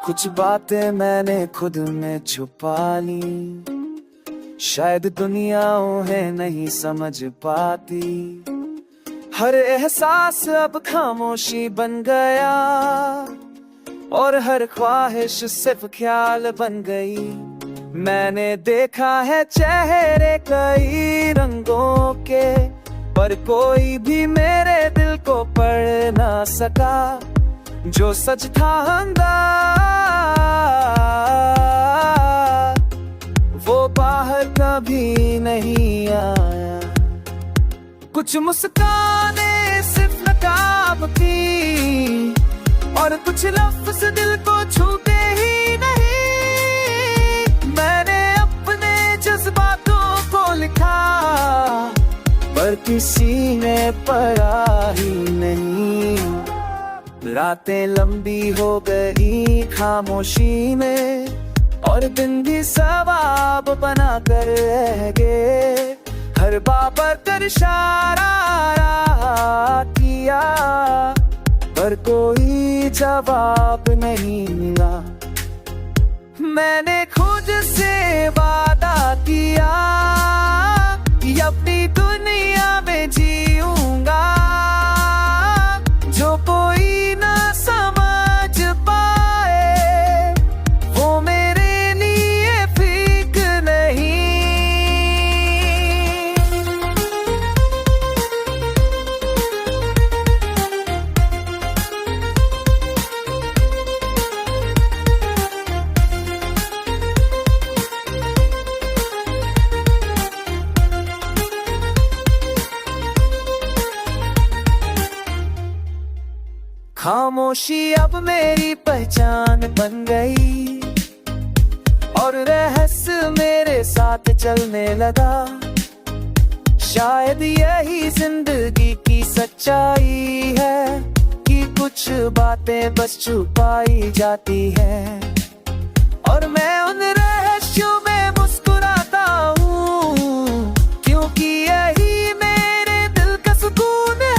कुछ बातें मैंने खुद में छुपा ली, शायद दुनिया उन्हें नहीं समझ पाती। हर एहसास अब खामोशी बन गया और हर ख्वाहिश सिर्फ ख्याल बन गई। मैंने देखा है चेहरे कई रंगों के, पर कोई भी मेरे दिल को पढ़ ना सका। जो सच था अंदर वो बाहर कभी नहीं आया। कुछ मुस्कानें सिर्फ नकाब थी और कुछ लफ्ज़ दिल को छूते ही नहीं। मैंने अपने जज्बातों को लिखा पर किसी ने पढ़ा ही नहीं। रातें लंबी हो गई खामोशी में और दिन भी सवाब बना कर रह गए। हर बाबर कर इशारा किया पर कोई जवाब नहीं मिला। मैंने खुद से वादा किया कि अपनी दुनिया में जीऊंगा, जो कोई ना समझ पाए वो मेरे लिए ठीक नहीं। खामोशी अब मेरी पहचान बन गई और रहस्य मेरे साथ चलने लगा। शायद यही जिंदगी की सच्चाई है कि कुछ बातें बस छुपाई जाती हैं। और मैं उन रहस्यों में मुस्कुराता हूँ क्योंकि यही मेरे दिल का सुकून है।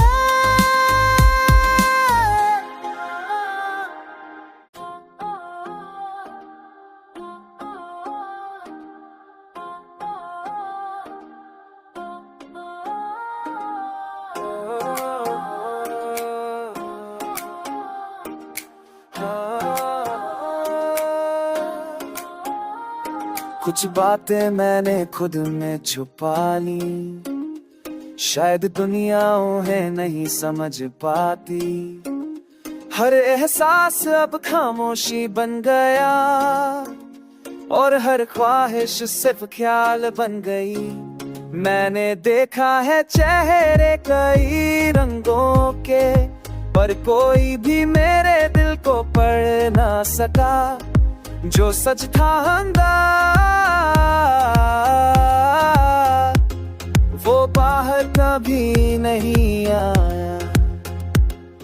कुछ बातें मैंने खुद में छुपा ली, शायद दुनिया उन्हें नहीं समझ पाती। हर एहसास अब खामोशी बन गया और हर ख्वाहिश सिर्फ ख्याल बन गई। मैंने देखा है चेहरे कई रंगों के, पर कोई भी मेरे दिल को पढ़ ना सका। जो सच था अंदर वो बाहर कभी नहीं आया।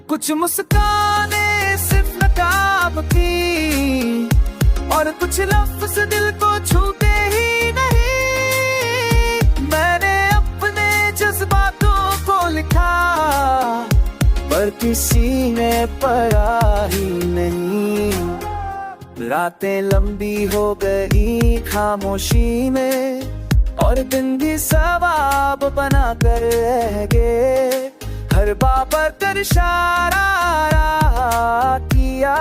कुछ मुस्कानें सिर्फ नकाब थी और कुछ लफ्ज़ दिल को छूते ही नहीं। मैंने अपने जज्बातों को लिखा पर किसी ने पढ़ा ही नहीं। रातें लंबी हो गई खामोशी में और दिन भी सवाब बना कर रह गए। हर बाबर कर इशारा किया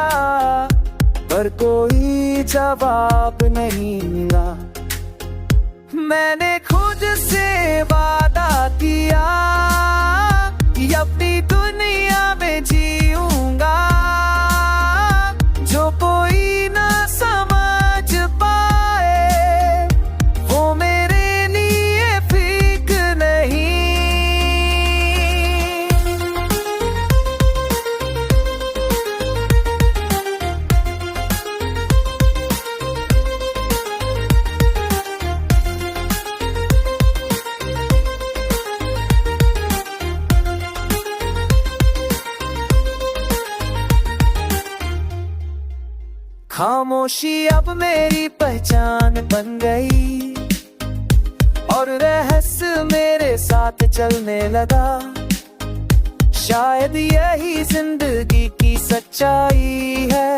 पर कोई जवाब नहीं मिला। मैंने खुद से वादा किया कि अपनी दुनिया में जीऊंगा, जो कोई ना समझ पाए वो मेरे लिए ठीक नहीं। खामोशी अब मेरी पहचान बन गई और रहस्य मेरे साथ चलने लगा। शायद यही जिंदगी की सच्चाई है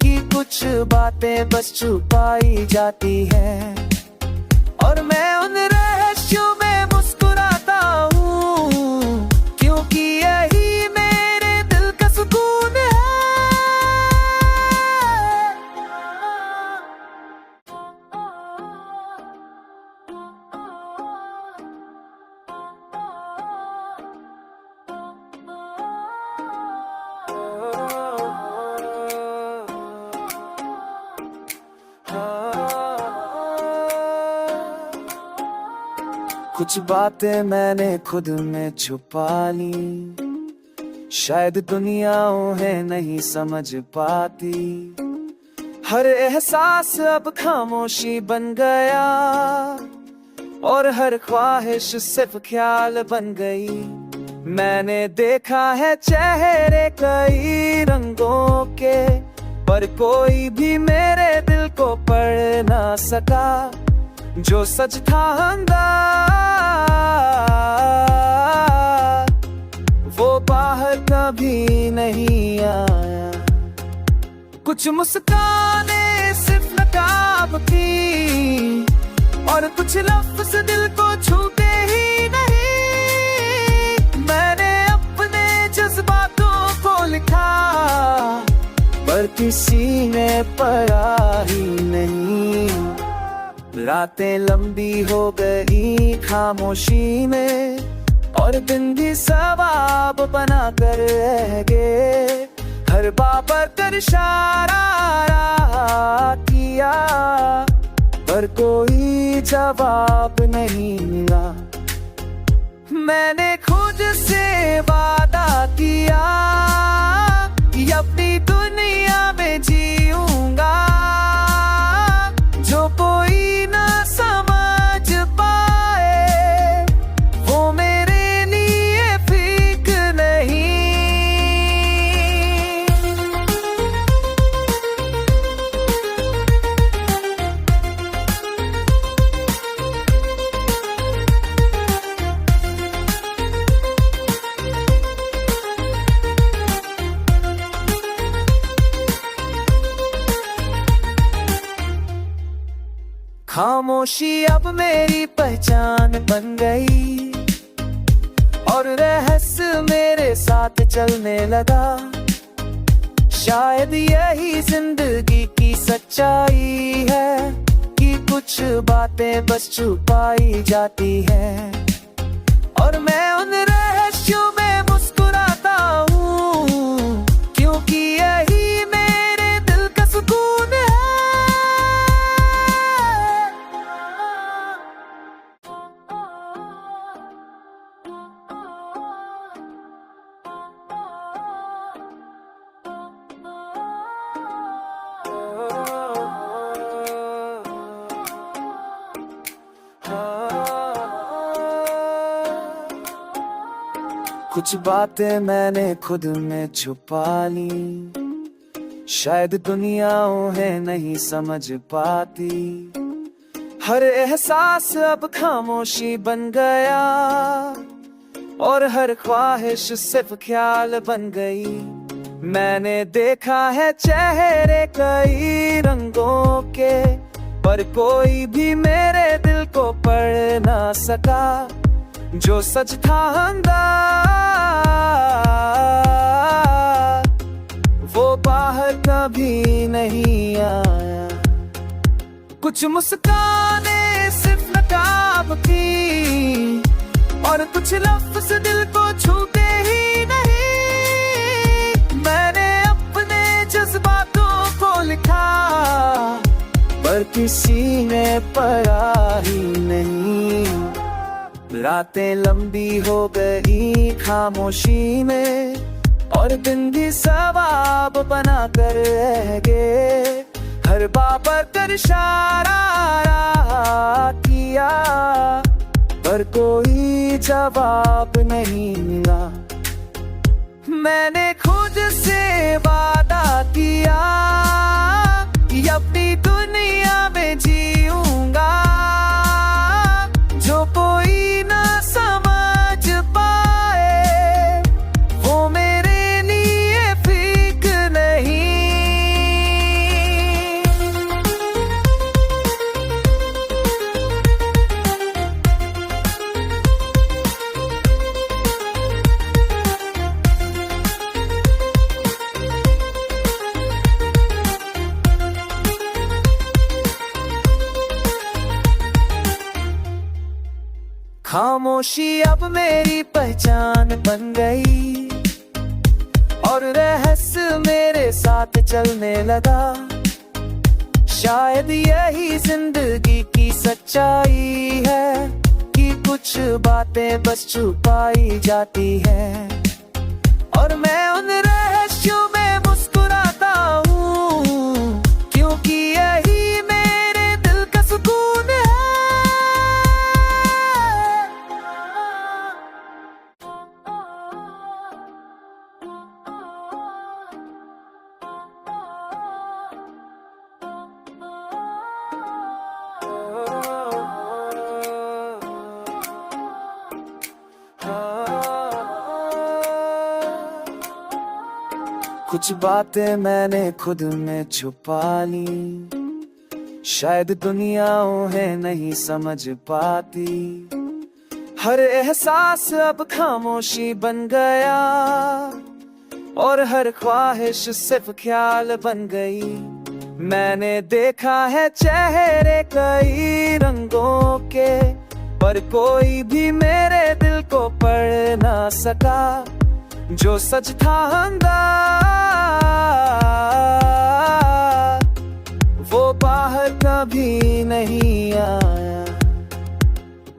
कि कुछ कुछ बातें बस छुपाई जाती हैं, और मैं उन रहस्यों में मुस्कुराता हूँ, क्योंकि यही मेरे दिल का सुकून है। कुछ बातें मैंने खुद में छुपा ली, शायद दुनिया उन्हें नहीं समझ पाती। हर एहसास अब खामोशी बन गया, और हर ख्वाहिश सिर्फ ख्याल बन गई। मैंने देखा है चेहरे कई रंगों के, पर कोई भी मेरे दिल को पढ़ ना सका। जो सच था अंदर वो बाहर कभी नहीं आया। कुछ मुस्कानें सिर्फ नकाब थी, और कुछ लफ्ज़ दिल को छूते ही नहीं। मैंने अपने जज्बातों को लिखा, पर किसी ने पढ़ा ही नहीं। रातें लंबी हो गई खामोशी में, और दिन भी सवाब बना कर रह गए। हर बाबर कर इशारा किया, पर कोई जवाब नहीं मिला। मैंने खुद से वादा किया कि अपनी दुनिया में जीऊंगा, जो कोई ना समझ पाए वो मेरे लिए ठीक नहीं। खामोशी अब मेरी पहचान बन गई, और रहस्य मेरे साथ चलने लगा। शायद यही जिंदगी की सच्चाई है, कि कुछ बातें बस छुपाई जाती हैं, और मैं उन रहस्यों में मुस्कुराता हूँ, क्योंकि यही मेरे दिल का सुकून है। कुछ बातें मैंने खुद में छुपा ली, शायद दुनिया उन्हें नहीं समझ पाती। हर एहसास अब खामोशी बन गया, और हर ख्वाहिश सिर्फ ख्याल बन गई। मैंने देखा है चेहरे कई रंगों के, पर कोई भी मेरे दिल को पढ़ ना सका। जो सच था अंदर वो बाहर कभी नहीं आया। कुछ मुस्कानें सिर्फ नकाब थी, और कुछ लफ्ज़ दिल को छूते ही नहीं। मैंने अपने जज्बातों को लिखा, पर किसी ने पढ़ा ही नहीं। रातें लंबी हो गई खामोशी में, और दिन भी सवाब बना कर रह गए। हर बाबर कर इशारा किया, पर कोई जवाब नहीं मिला। मैंने खुद से वादा किया कि अपनी दुनिया में जीऊंगा, जो कोई ना समझ पाए वो मेरे लिए ठीक नहीं। खामोशी अब मेरी पहचान बन गई और रहस्य मेरे साथ चलने लगा। शायद यही जिंदगी की सच्चाई है कि कुछ बातें बस छुपाई जाती है और मैं उन रहस्यों में मुस्कुराता हूँ क्योंकि यही मेरे दिल का सुकून है। कुछ बातें मैंने खुद में छुपा ली, शायद दुनिया उन्हें नहीं समझ पाती। हर एहसास अब खामोशी बन गया और हर ख्वाहिश सिर्फ ख्याल बन गई। मैंने देखा है चेहरे कई रंगों के, पर कोई भी मेरे दिल को पढ़ ना सका। जो सच था वो बाहर कभी नहीं आया।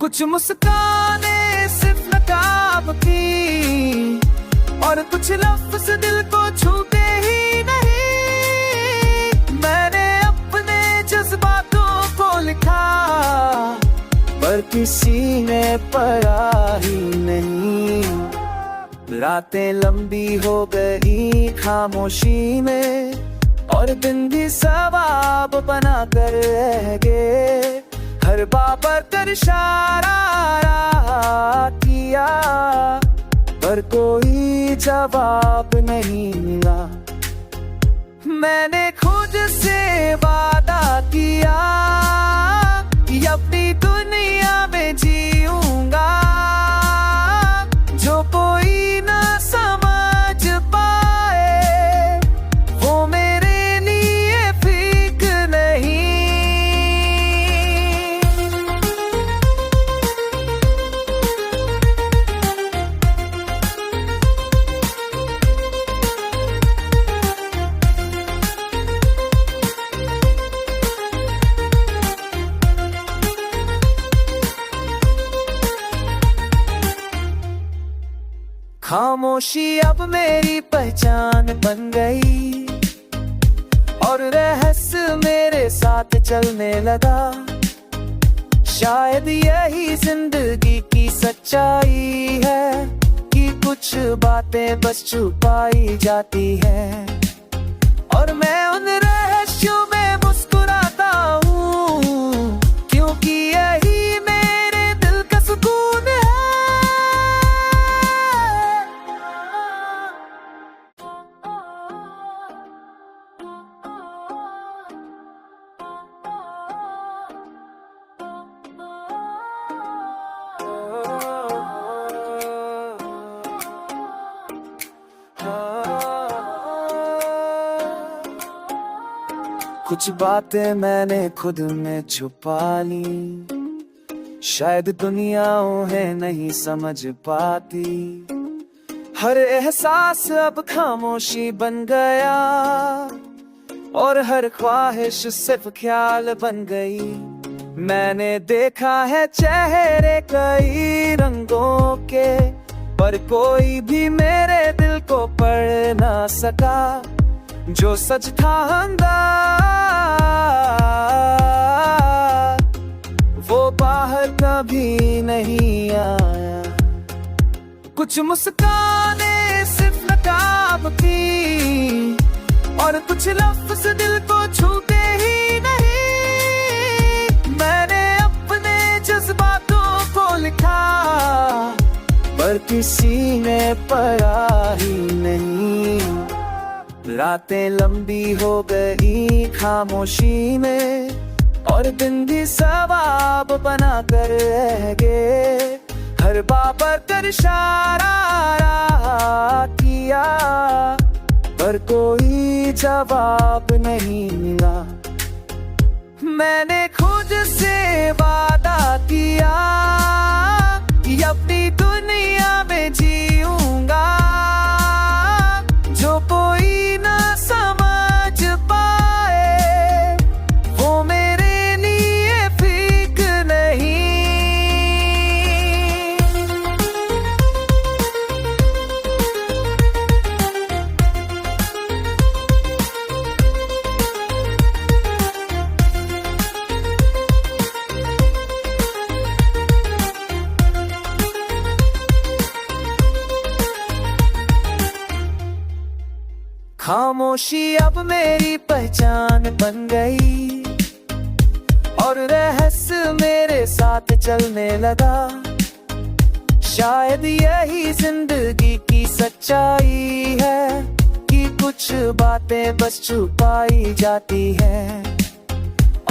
कुछ मुस्काने सिर्फ नकाब थी और कुछ लफ्ज़ दिल को छूते ही नहीं। मैंने अपने जज्बातों को लिखा पर किसी ने पढ़ा ही नहीं। रातें लंबी हो गई खामोशी में और दिन भी सवाब बना कर रह गए। हर बाबर कर इशारा किया पर कोई जवाब नहीं मिला। मैंने खुद से वादा किया कि अपनी दुनिया में जीऊंगा जो कोई ना समझ पाए वो मेरे लिए ठीक नहीं। खामोशी अब मेरी पहचान बन गई और रहस्य मेरे साथ चलने लगा। शायद यही जिंदगी की सच्चाई है कि कुछ बातें बस छुपाई जाती है और मैं उन रहस्यों में मुस्कुराता हूँ क्योंकि यही मेरे दिल का सुकून है। कुछ बातें मैंने खुद में छुपा ली, शायद दुनिया उन्हें नहीं समझ पाती। हर एहसास अब खामोशी बन गया और हर ख्वाहिश सिर्फ ख्याल बन गई। मैंने देखा है चेहरे कई रंगों के, पर कोई भी मेरे दिल को पढ़ ना सका। जो सच था वो बाहर कभी नहीं आया। कुछ मुस्काने सिर्फ नकाब थी और कुछ लफ्ज़ दिल को छूते ही नहीं। मैंने अपने जज्बातों को लिखा पर किसी ने पढ़ा ही नहीं। रातें लंबी हो गई खामोशी में और दिन भी सवाब बना कर रह गए। हर बाबर कर इशारा किया पर कोई जवाब नहीं मिला। मैंने खुद से वादा किया खामोशी अब मेरी पहचान बन गई और रहस्य मेरे साथ चलने लगा। शायद यही जिंदगी की सच्चाई है कि कुछ बातें बस छुपाई जाती हैं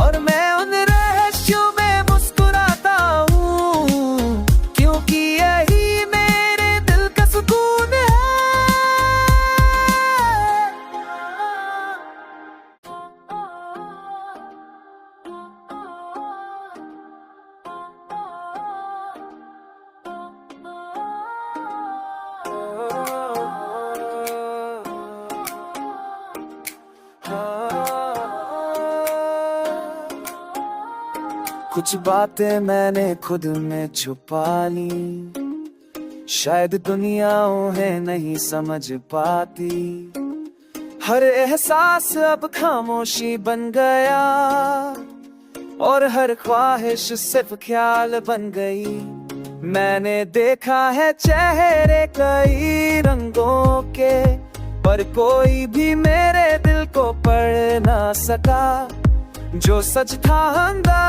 और मैं उन रहस्यों में मुस्कुराता हूँ क्योंकि यही मेरे दिल का सुकून है। कुछ बातें मैंने खुद में छुपा ली, शायद दुनिया उन्हें नहीं समझ पाती। हर एहसास अब खामोशी बन गया और हर ख्वाहिश सिर्फ ख्याल बन गई। मैंने देखा है चेहरे कई रंगों के, पर कोई भी मेरे दिल को पढ़ ना सका। जो सच था अंदर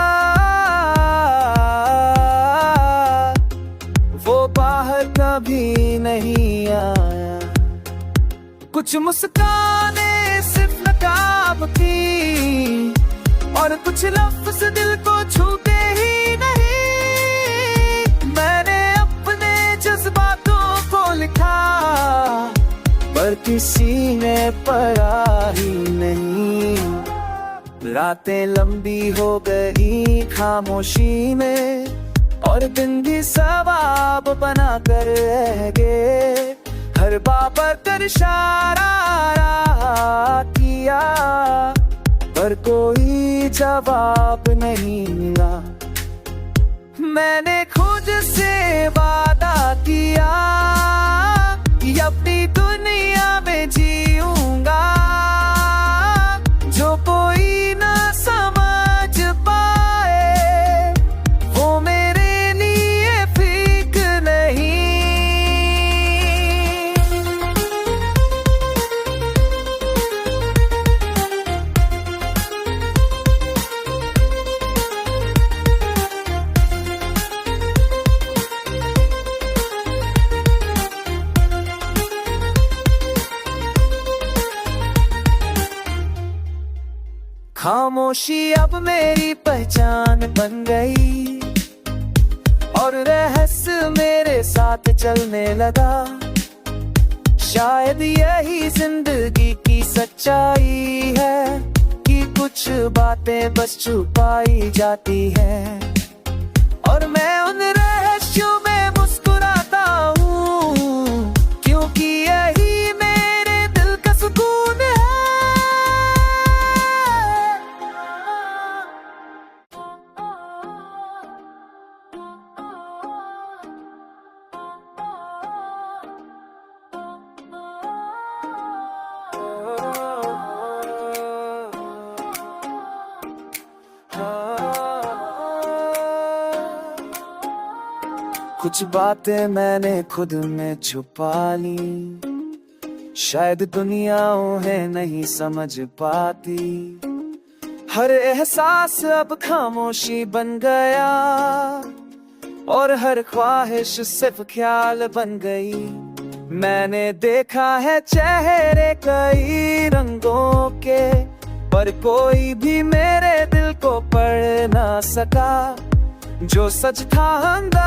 वो बाहर कभी नहीं आया। कुछ मुस्कानें सिर्फ नकाब थी और कुछ लफ्ज़ दिल को छूते ही नहीं। मैंने अपने जज्बातों को लिखा पर किसी ने पढ़ा ही नहीं। रातें लंबी हो गई खामोशी में और दिन भी सवाब बना कर रह गए। हर बात पर इशारा किया पर कोई जवाब नहीं मिला। मैंने खुद से वादा किया कि अपनी दुनिया में जीऊंगा जो कोई ना समझ पाए वो मेरे लिए ठीक नहीं। खामोशी अब मेरी पहचान बन गई और रहस्य मेरे साथ चलने लगा। शायद यही जिंदगी की सच्चाई है कि कुछ बातें बस छुपाई जाती हैं और मैं उन रहस्यों में मुस्कुराता हूँ क्योंकि यही मेरे दिल का सुकून है। कुछ बातें मैंने खुद में छुपा ली, शायद दुनिया उन्हें नहीं समझ पाती। हर एहसास अब खामोशी बन गया और हर ख्वाहिश सिर्फ ख्याल बन गई। मैंने देखा है चेहरे कई रंगों के, पर कोई भी मेरे दिल को पढ़ ना सका। जो सच था अंदर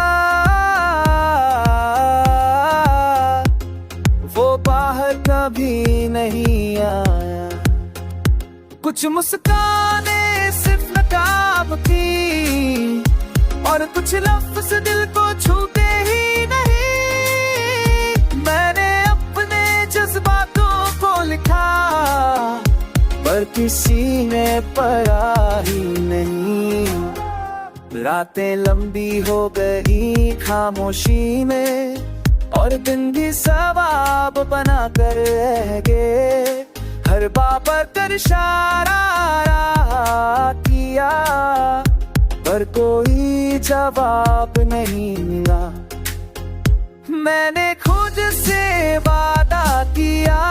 वो बाहर कभी नहीं आया। कुछ मुस्कानें सिर्फ नकाब थी और कुछ लफ्ज़ दिल को छूते ही नहीं। मैंने अपने जज्बातों को लिखा पर किसी ने पढ़ा ही नहीं। रातें लंबी हो गई खामोशी में और दिन भी सवाब बना कर रह गए। हर बात पर इशारा किया पर कोई जवाब नहीं मिला। मैंने खुद से वादा किया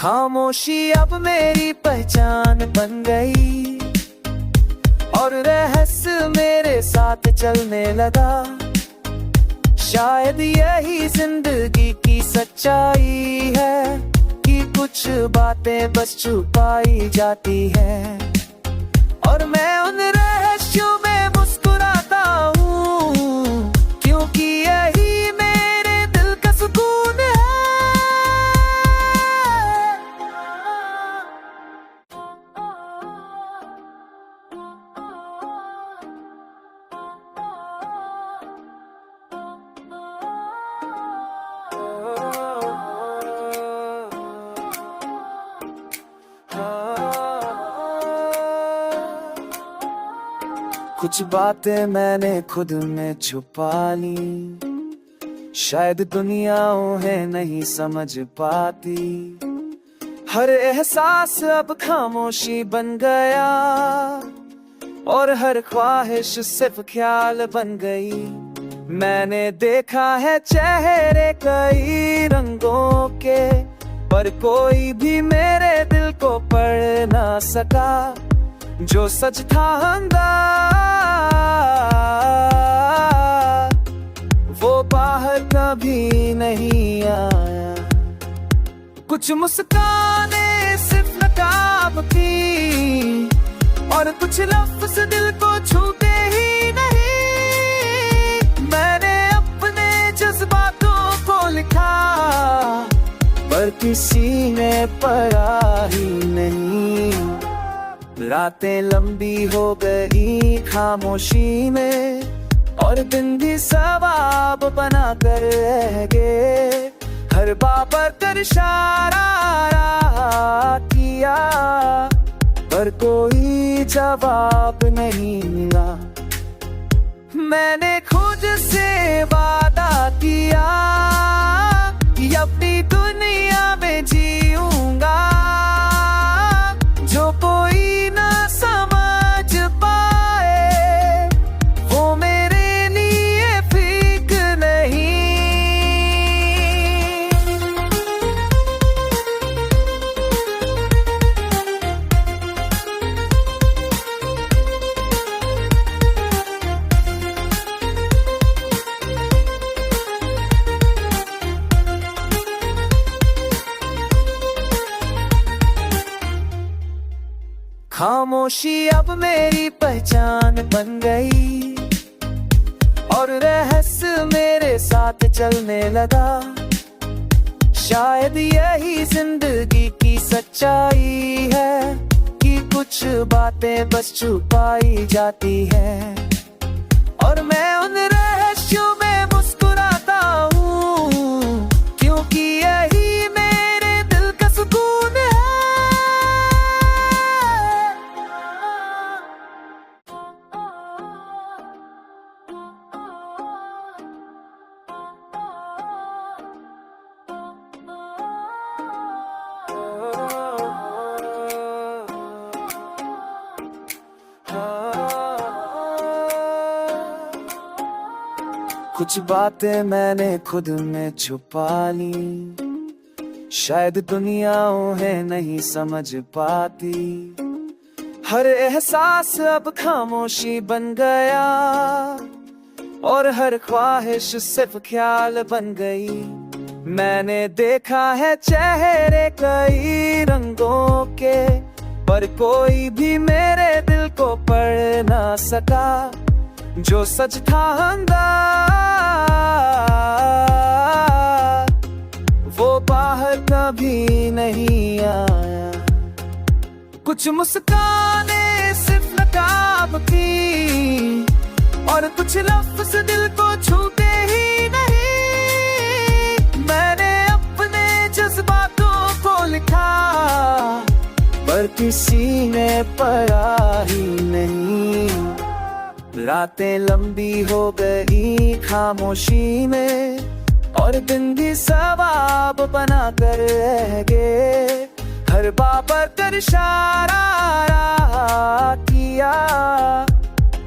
खामोशी अब मेरी पहचान बन गई और रहस्य मेरे साथ चलने लगा। शायद यही जिंदगी की सच्चाई है कि कुछ बातें बस छुपाई जाती हैं और मैं उन रहस्यों में मुस्कुराता हूँ क्योंकि यही मेरे दिल का सुकून है। कुछ बातें मैंने खुद में छुपा ली, शायद दुनिया उन्हें नहीं समझ पाती। हर एहसास अब खामोशी बन गया और हर ख्वाहिश सिर्फ ख्याल बन गई। मैंने देखा है चेहरे कई रंगों के, पर कोई भी मेरे दिल को पढ़ ना सका। जो सच था अंदर वो बाहर कभी नहीं आया। कुछ मुस्कानें सिर्फ नकाब थी और कुछ लफ्ज़ दिल को छूते ही नहीं। मैंने अपने जज्बातों को लिखा पर किसी ने पढ़ा ही नहीं। रातें लंबी हो गई खामोशी में और दिन भी सवाब बना कर रह गए। हर बाबर कर इशारा किया पर कोई जवाब नहीं मिला। मैंने खुद से वादा किया कि अपनी दुनिया में जीऊंगा जो कोई ना समझ पाए वो मेरे लिए ठीक नहीं। खामोशी अब मेरी पहचान बन गई और रहस्य मेरे साथ चलने लगा। शायद यही जिंदगी की सच्चाई है कि कुछ बातें बस छुपाई जाती हैं और मैं उन रहस्यों में मुस्कुराता हूँ क्योंकि यही मेरे दिल का सुकून है। कुछ बातें मैंने खुद में छुपा ली, शायद दुनिया उन्हें नहीं समझ पाती। हर एहसास अब खामोशी बन गया और हर ख्वाहिश सिर्फ ख्याल बन गई। मैंने देखा है चेहरे कई रंगों के, पर कोई भी मेरे दिल को पढ़ ना सका। जो सच था अंदर वो बाहर कभी नहीं आया। कुछ मुस्कानें सिर्फ नकाब थी और कुछ लफ्ज़ दिल को छूते ही नहीं। मैंने अपने जज्बातों को लिखा पर किसी ने पढ़ा ही नहीं। रातें लंबी हो गई खामोशी में और दिन भी सवाब बना कर रह गए। हर बाबर कर इशारा किया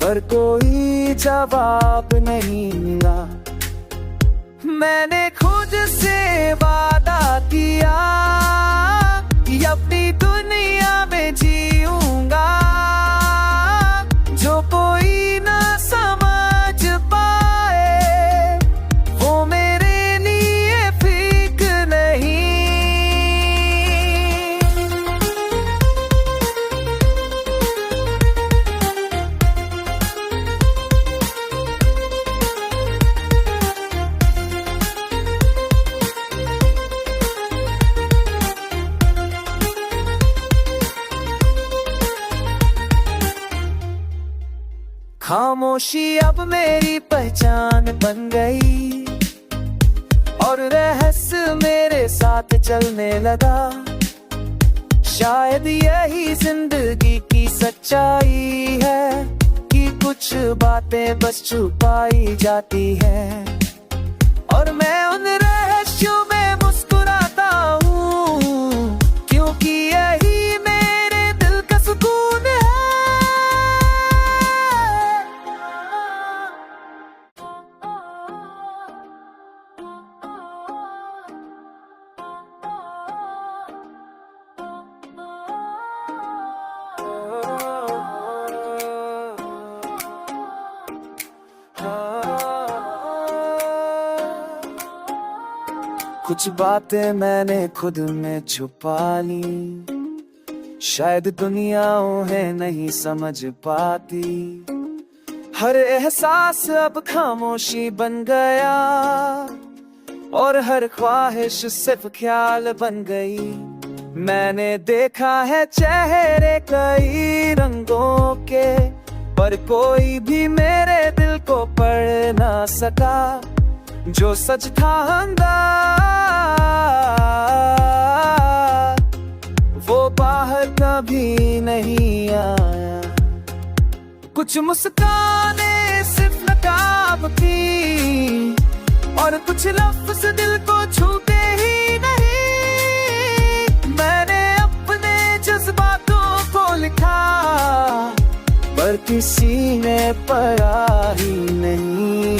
पर कोई जवाब नहीं मिला। मैंने खुद से वादा किया खामोशी अब मेरी पहचान बन गई और रहस्य मेरे साथ चलने लगा। शायद यही जिंदगी की सच्चाई है कि कुछ बातें बस छुपाई जाती हैं और मैं उन रहस्यों में मुस्कुराता हूँ क्योंकि यही मेरे दिल का सुकून है। कुछ बातें मैंने खुद में छुपा ली, शायद दुनिया उन्हें नहीं समझ पाती। हर एहसास अब खामोशी बन गया और हर ख्वाहिश सिर्फ ख्याल बन गई। मैंने देखा है चेहरे कई रंगों के, पर कोई भी मेरे दिल को पढ़ ना सका। जो सच था अंदर वो बाहर कभी नहीं आया। कुछ मुस्कानें सिर्फ नकाब थी और कुछ लफ्ज़ दिल को छूते ही नहीं। मैंने अपने जज्बातों को लिखा पर किसी ने पढ़ा ही नहीं।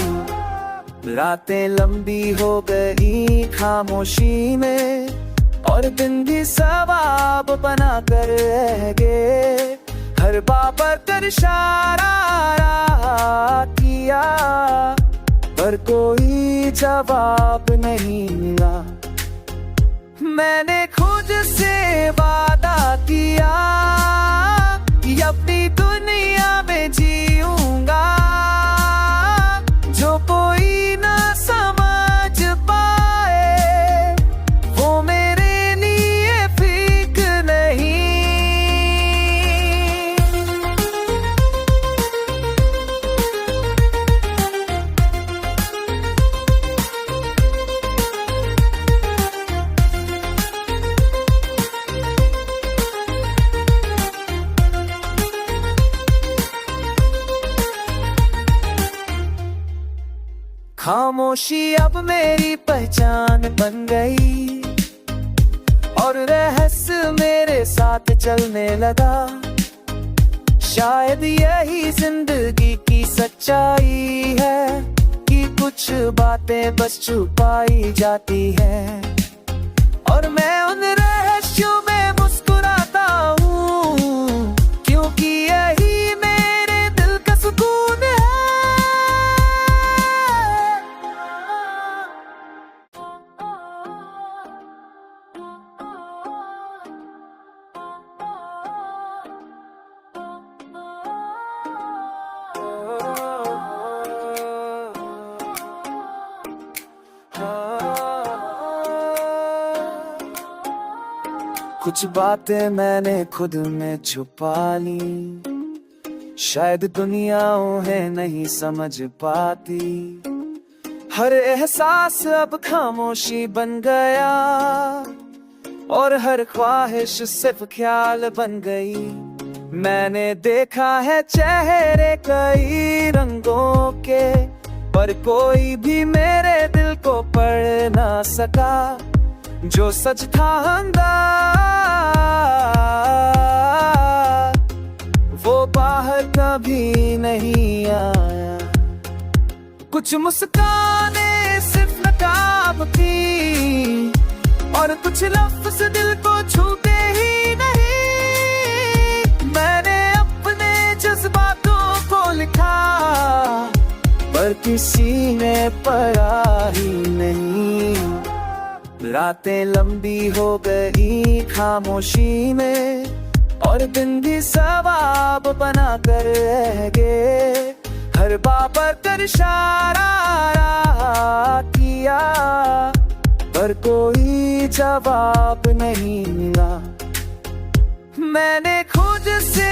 रातें लंबी हो गई खामोशी में और दिन भी सवाब बना कर रह गए। हर बाबर कर इशारा किया पर कोई जवाब नहीं मिला। मैंने खुद से वादा किया कि अपनी दुनिया में जीऊंगा जो कोई खामोशी अब मेरी पहचान बन गई और रहस्य मेरे साथ चलने लगा। शायद यही जिंदगी की सच्चाई है कि कुछ बातें बस छुपाई जाती हैं और मैं उन रहस्यों में मुस्कुराता हूँ क्योंकि यही मेरे दिल का सुकून है। कुछ बातें मैंने खुद में छुपा ली, शायद दुनिया उन्हें नहीं समझ पाती। हर एहसास अब खामोशी बन गया और हर ख्वाहिश सिर्फ ख्याल बन गई। मैंने देखा है चेहरे कई रंगों के, पर कोई भी मेरे दिल को पढ़ ना सका। जो सच था अंदर वो बाहर कभी नहीं आया। कुछ मुस्कानें सिर्फ नकाब थी और कुछ लफ्ज़ दिल को छूते ही नहीं। मैंने अपने जज्बातों को लिखा पर किसी ने पढ़ा ही नहीं। रातें लंबी हो गई खामोशी में और दिन भी सवाब बना कर रह गए। हर बाबर कर इशारा किया पर कोई जवाब नहीं मिला। मैंने खुद से